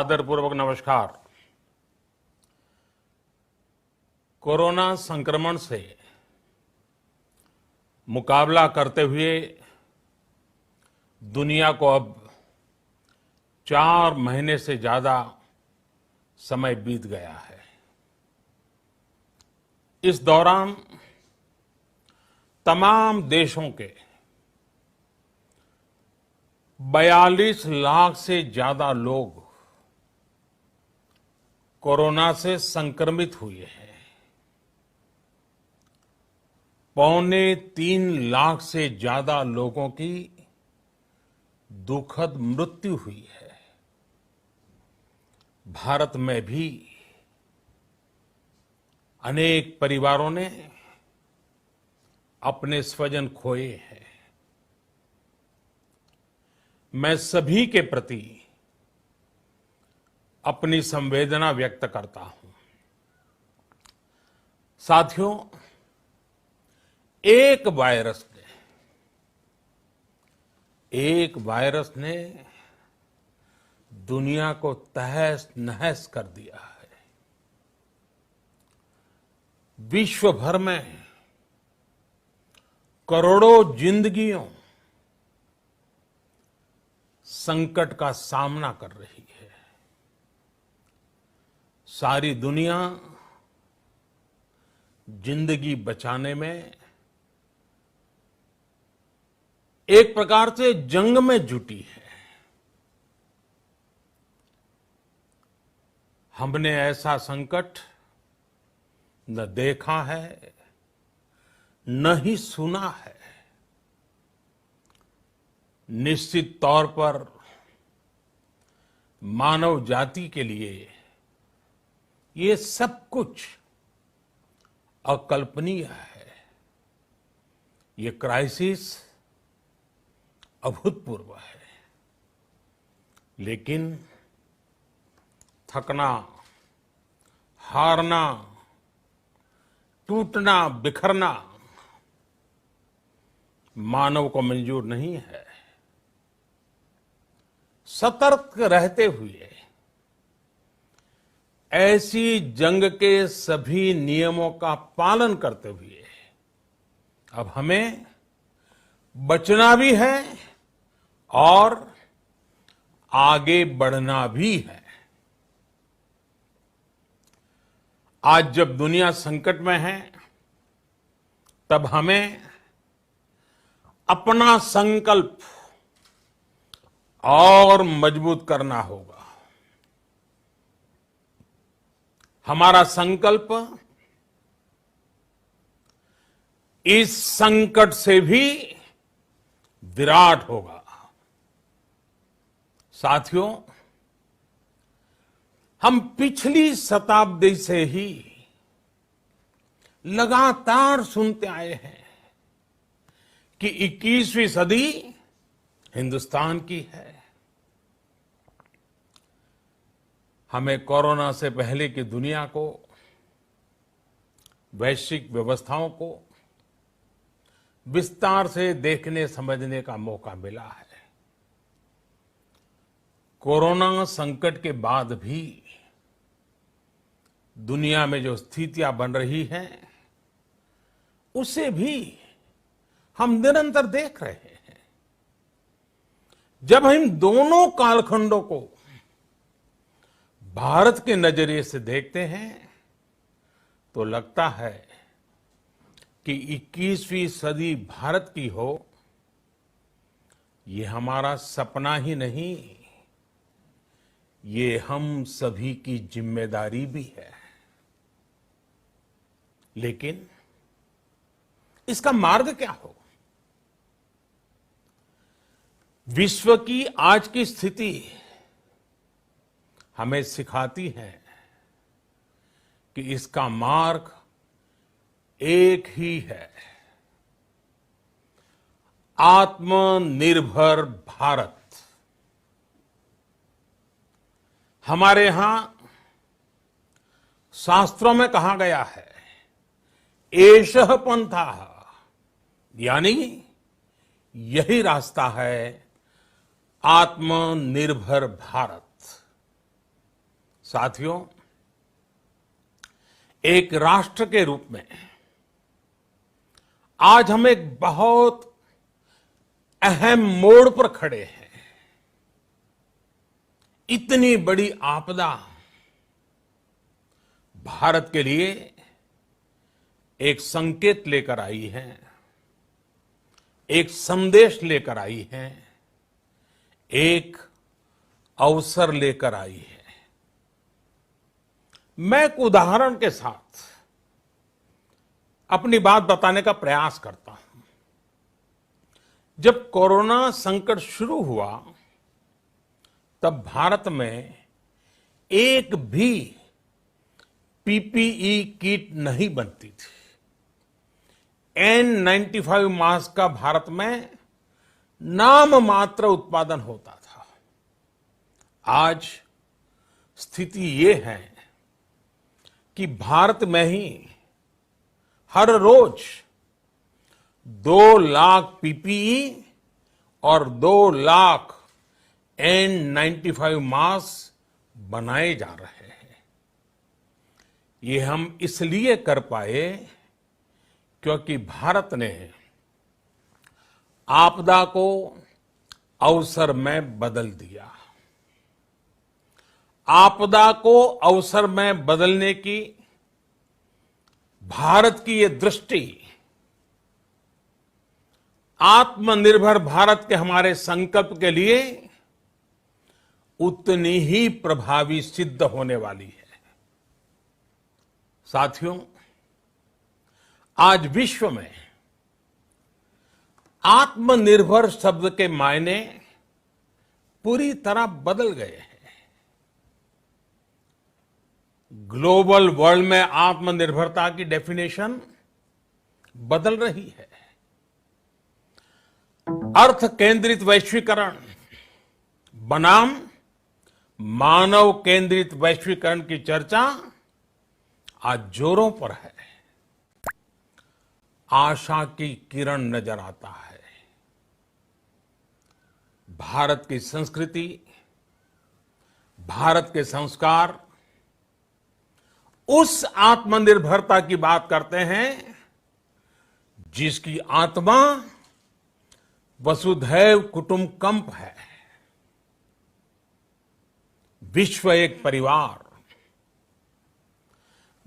आदरपूर्वक नमस्कार। कोरोना संक्रमण से मुकाबला करते हुए दुनिया को अब 4 महीने से ज्यादा समय बीत गया है। इस दौरान तमाम देशों के 42 लाख से ज्यादा लोग कोरोना से संक्रमित हुए हैं। 2.25 लाख से ज्यादा लोगों की दुखद मृत्यु हुई है। भारत में भी अनेक परिवारों ने अपने स्वजन खोए हैं। मैं सभी के प्रति अपनी संवेदना व्यक्त करता हूं। साथियों, एक वायरस ने दुनिया को तहस नहस कर दिया है। विश्व भर में करोड़ों जिंदगियों संकट का सामना कर रही है। सारी दुनिया जिंदगी बचाने में एक प्रकार से जंग में जुटी है। हमने ऐसा संकट न देखा है, न ही सुना है। निश्चित तौर पर मानव जाति के लिए ये सब कुछ अकल्पनीय है। ये क्राइसिस अभूतपूर्व है। लेकिन थकना, हारना, टूटना, बिखरना मानव को मंजूर नहीं है। सतर्क रहते हुए ऐसी जंग के सभी नियमों का पालन करते हुए अब हमें बचना भी है और आगे बढ़ना भी है। आज जब दुनिया संकट में है, तब हमें अपना संकल्प और मजबूत करना होगा। हमारा संकल्प इस संकट से भी विराट होगा। साथियों, हम पिछली शताब्दी से ही लगातार सुनते आए हैं कि 21वीं सदी हिंदुस्तान की है। हमें कोरोना से पहले की दुनिया को, वैश्विक व्यवस्थाओं को विस्तार से देखने समझने का मौका मिला है। कोरोना संकट के बाद भी दुनिया में जो स्थितियां बन रही हैं, उसे भी हम निरंतर देख रहे हैं। जब हम दोनों कालखंडों को भारत के नजरिए से देखते हैं, तो लगता है कि 21वीं सदी भारत की हो, ये हमारा सपना ही नहीं, ये हम सभी की जिम्मेदारी भी है। लेकिन इसका मार्ग क्या हो? विश्व की आज की स्थिति हमें सिखाती है कि इसका मार्ग एक ही है, आत्मनिर्भर भारत। हमारे यहां शास्त्रों में कहा गया है, एषः पंथः, यानी यही रास्ता है आत्मनिर्भर भारत। साथियों, एक राष्ट्र के रूप में आज हम एक बहुत अहम मोड़ पर खड़े हैं। इतनी बड़ी आपदा भारत के लिए एक संकेत लेकर आई है, एक संदेश लेकर आई है, एक अवसर लेकर आई है। मैं एक उदाहरण के साथ अपनी बात बताने का प्रयास करता हूं। जब कोरोना संकट शुरू हुआ तब भारत में एक भी पीपीई किट नहीं बनती थी। N95 मास्क का भारत में नाम मात्र उत्पादन होता था। आज स्थिति ये है कि भारत में ही हर रोज 2 लाख पीपीई और 2 लाख N95 मास्क बनाए जा रहे हैं। ये हम इसलिए कर पाए क्योंकि भारत ने आपदा को अवसर में बदल दिया। आपदा को अवसर में बदलने की भारत की ये दृष्टि आत्मनिर्भर भारत के हमारे संकल्प के लिए उतनी ही प्रभावी सिद्ध होने वाली है। साथियों, आज विश्व में आत्मनिर्भर शब्द के मायने पूरी तरह बदल गए हैं। ग्लोबल वर्ल्ड में आत्मनिर्भरता की डेफिनेशन बदल रही है। अर्थ केंद्रित वैश्वीकरण बनाम मानव केंद्रित वैश्वीकरण की चर्चा आज जोरों पर है। आशा की किरण नजर आता है। भारत की संस्कृति, भारत के संस्कार उस आत्मनिर्भरता की बात करते हैं जिसकी आत्मा वसुधैव कुटुंबकम है। विश्व एक परिवार।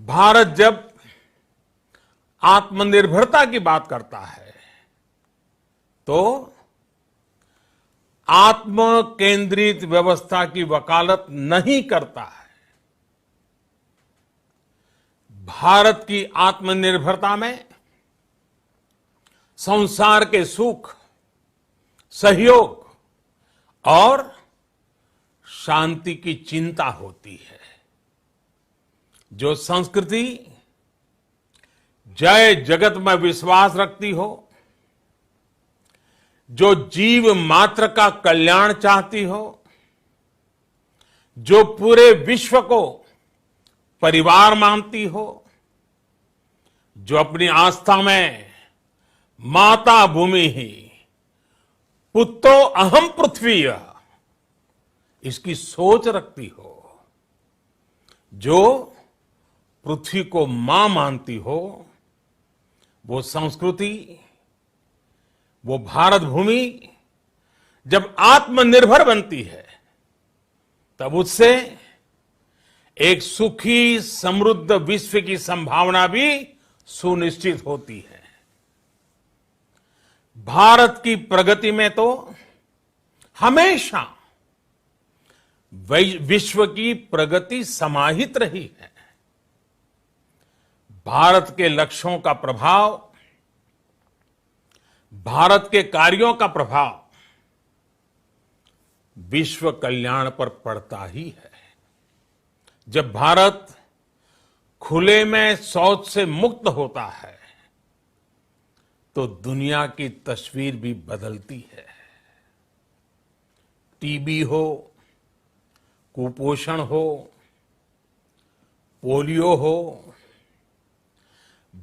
भारत जब आत्मनिर्भरता की बात करता है तो आत्म केंद्रित व्यवस्था की वकालत नहीं करता है। भारत की आत्मनिर्भरता में संसार के सुख, सहयोग और शांति की चिंता होती है। जो संस्कृति जय जगत में विश्वास रखती हो, जो जीव मात्र का कल्याण चाहती हो, जो पूरे विश्व को परिवार मानती हो, जो अपनी आस्था में माता भूमि ही पुत्रो अहम पृथ्वी इसकी सोच रखती हो, जो पृथ्वी को मां मानती हो, वो संस्कृति, वो भारत भूमि जब आत्मनिर्भर बनती है तब उससे एक सुखी समृद्ध विश्व की संभावना भी सुनिश्चित होती है। भारत की प्रगति में तो हमेशा विश्व की प्रगति समाहित रही है। भारत के लक्ष्यों का प्रभाव, भारत के कार्यों का प्रभाव विश्व कल्याण पर पड़ता ही है। जब भारत खुले में शौच से मुक्त होता है तो दुनिया की तस्वीर भी बदलती है। टीबी हो, कुपोषण हो, पोलियो हो,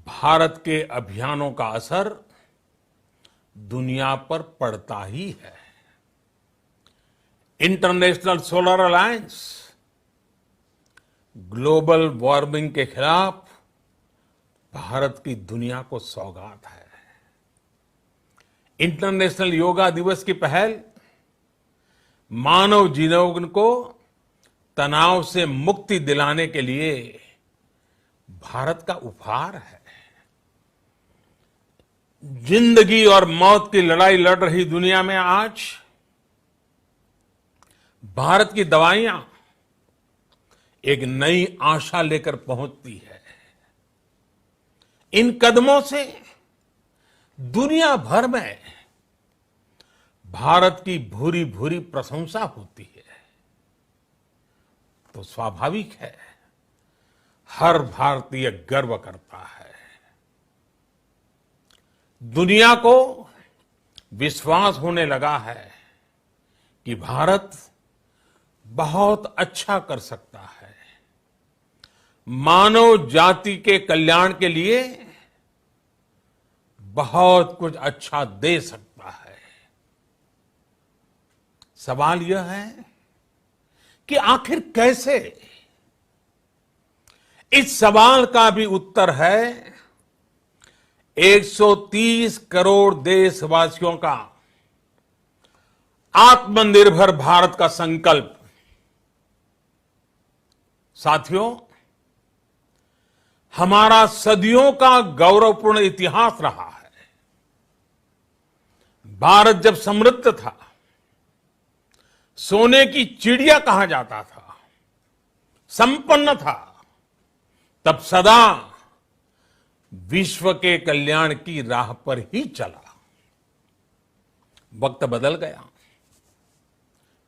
भारत के अभियानों का असर दुनिया पर पड़ता ही है। International solar alliance global warming के खिलाफ भारत की दुनिया को सौगात है। इंटरनेशनल योगा दिवस की पहल मानव जीवन को तनाव से मुक्ति दिलाने के लिए भारत का उपहार है। जिंदगी और मौत की लड़ाई लड़ रही दुनिया में आज भारत की दवाइयां एक नई आशा लेकर पहुंचती है। इन कदमों से दुनिया भर में भारत की भूरी भूरी प्रशंसा होती है। तो स्वाभाविक है, हर भारतीय गर्व करता है। दुनिया को विश्वास होने लगा है कि भारत बहुत अच्छा कर सकता है, मानव जाति के कल्याण के लिए बहुत कुछ अच्छा दे सकता है। सवाल यह है कि आखिर कैसे? इस सवाल का भी उत्तर है 130 करोड़ देशवासियों का आत्मनिर्भर भारत का संकल्प। साथियों, हमारा सदियों का गौरवपूर्ण इतिहास रहा है। भारत जब समृद्ध था, सोने की चिड़िया कहा जाता था, संपन्न था, तब सदा विश्व के कल्याण की राह पर ही चला। वक्त बदल गया,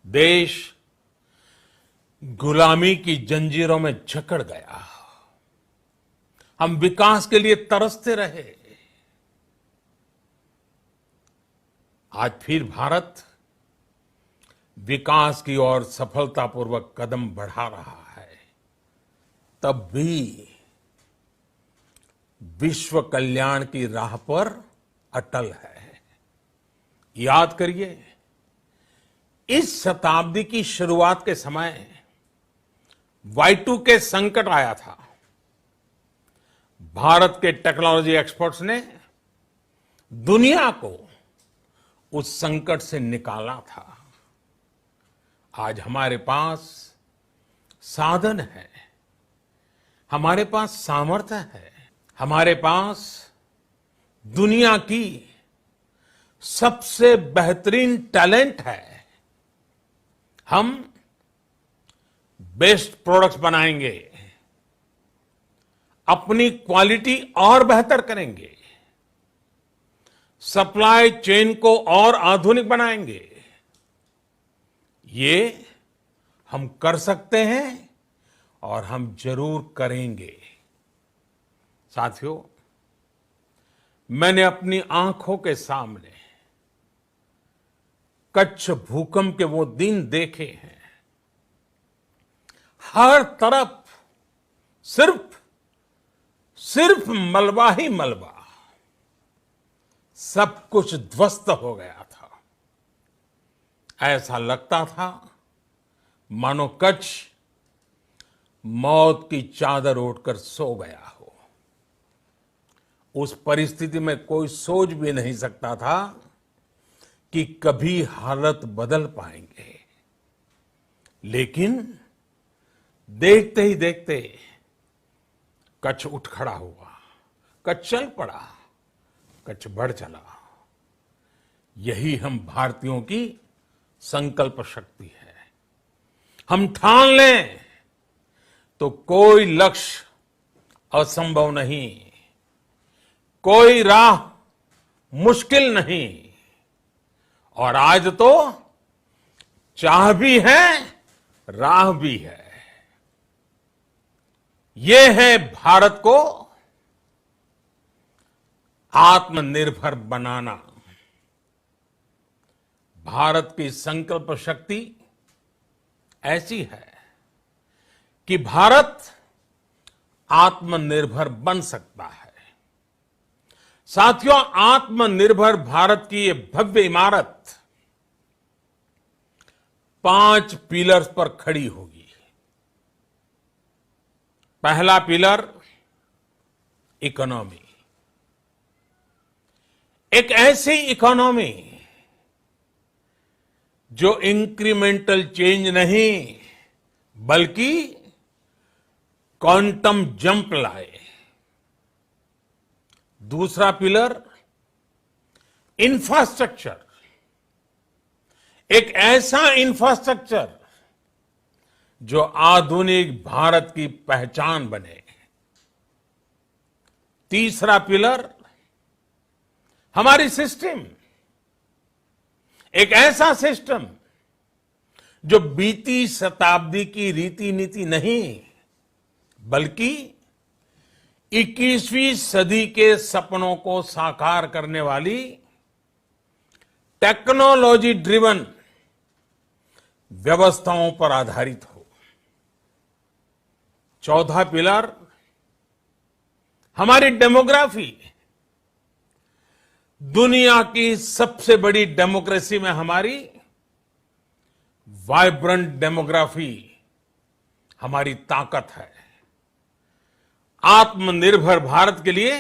देश गुलामी की जंजीरों में जकड़ गया। हम विकास के लिए तरसते रहे। आज फिर भारत विकास की ओर सफलतापूर्वक कदम बढ़ा रहा है। तब भी विश्व कल्याण की राह पर अटल है। याद करिए, इस शताब्दी की शुरुआत के समय Y2K संकट आया था। भारत के टेक्नोलॉजी एक्सपर्ट्स ने दुनिया को उस संकट से निकाला था। आज हमारे पास साधन है, हमारे पास सामर्थ्य है, हमारे पास दुनिया की सबसे बेहतरीन टैलेंट है। हम बेस्ट प्रोडक्ट्स बनाएंगे, अपनी क्वालिटी और बेहतर करेंगे, सप्लाई चेन को और आधुनिक बनाएंगे। ये हम कर सकते हैं और हम जरूर करेंगे। साथियों, मैंने अपनी आंखों के सामने कच्छ भूकंप के वो दिन देखे हैं। हर तरफ सिर्फ मलबा ही मलबा, सब कुछ ध्वस्त हो गया था। ऐसा लगता था मानो कच्छ मौत की चादर ओढ़कर सो गया हो। उस परिस्थिति में कोई सोच भी नहीं सकता था कि कभी हालत बदल पाएंगे। लेकिन देखते ही देखते कच्छ उठ खड़ा हुआ, कच्छ चल पड़ा, कच्छ बढ़ चला। यही हम भारतीयों की संकल्प शक्ति है। हम ठान लें तो कोई लक्ष्य असंभव नहीं, कोई राह मुश्किल नहीं। और आज तो चाह भी है, राह भी है। ये है भारत को आत्मनिर्भर बनाना। भारत की संकल्प शक्ति ऐसी है कि भारत आत्मनिर्भर बन सकता है। साथियों, आत्मनिर्भर भारत की ये भव्य इमारत 5 पिलर्स पर खड़ी होगी। पहला पिलर इकोनॉमी, एक ऐसी इकोनॉमी जो इंक्रीमेंटल चेंज नहीं बल्कि क्वांटम जंप लाए। दूसरा पिलर इंफ्रास्ट्रक्चर, एक ऐसा इंफ्रास्ट्रक्चर जो आधुनिक भारत की पहचान बने। तीसरा पिलर हमारी सिस्टम, एक ऐसा सिस्टम जो बीती शताब्दी की रीति नीति नहीं बल्कि 21वीं सदी के सपनों को साकार करने वाली टेक्नोलॉजी ड्रिवन व्यवस्थाओं पर आधारित हो। चौथा पिलर हमारी डेमोग्राफी, दुनिया की सबसे बड़ी डेमोक्रेसी में हमारी वाइब्रेंट डेमोग्राफी हमारी ताकत है। आत्मनिर्भर भारत के लिए